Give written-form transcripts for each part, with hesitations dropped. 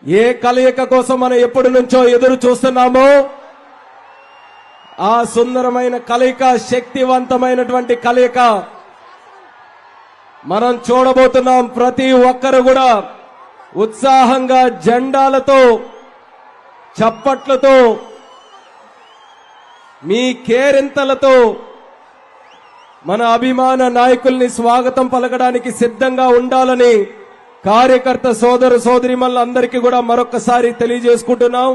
ఏ కలయిక కోసం మనం ఎప్పటి నుంచో ఎదురు చూస్తున్నామో ఆ సుందరమైన కలయిక, శక్తివంతమైనటువంటి కలయిక మనం చూడబోతున్నాం. ప్రతి ఒక్కరు కూడా ఉత్సాహంగా జెండాలతో, చప్పట్లతో, మీ కేరింతలతో మన అభిమాన నాయకుల్ని స్వాగతం పలకడానికి సిద్ధంగా ఉండాలని కార్యకర్త సోదర సోదరీమణులందరికీ కూడా మరొకసారి తెలియజేసుకుంటున్నాం.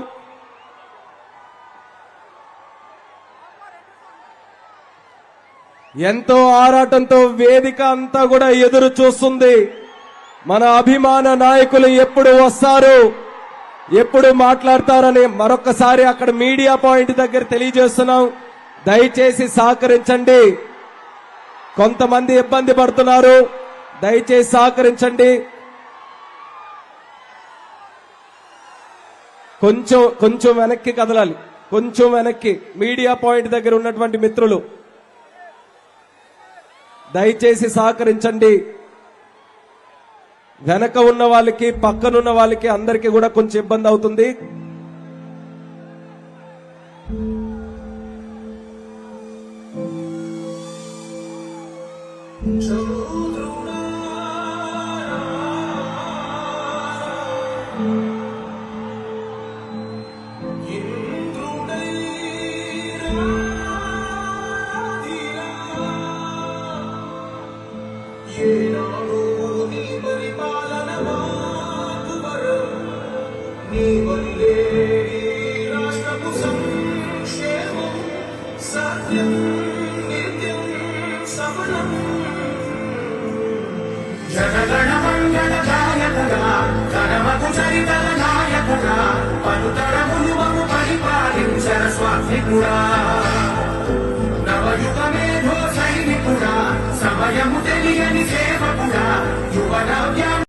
ఎంతో ఆరాటంతో వేదిక అంతా కూడా ఎదురు చూస్తుంది. మన అభిమాన నాయకులు ఎప్పుడు వస్తారు, ఎప్పుడు మాట్లాడతారని మరొకసారి అక్కడ మీడియా పాయింట్ దగ్గర తెలియజేస్తున్నాం. దయచేసి సహకరించండి. కొంతమంది ఇబ్బంది పడుతున్నారు, దయచేసి సహకరించండి. కొంచెం వెనక్కి కదలాలి, కొంచెం వెనక్కి. మీడియా పాయింట్ దగ్గర ఉన్నటువంటి మిత్రులు దయచేసి సహకరించండి. వెనక ఉన్న వాళ్ళకి, పక్కనున్న వాళ్ళకి అందరికీ కూడా కొంచెం ఇబ్బంది అవుతుంది. జనగణ మంగళ గాయకుడా, కరమకు చరితల నాయకుడా, పలుతరములు మము పరిపాలించర స్వామికుడా, నవయుగ మేధో సైనికుడా, సమయము తెలియని సేవకుడా, యువనవ్య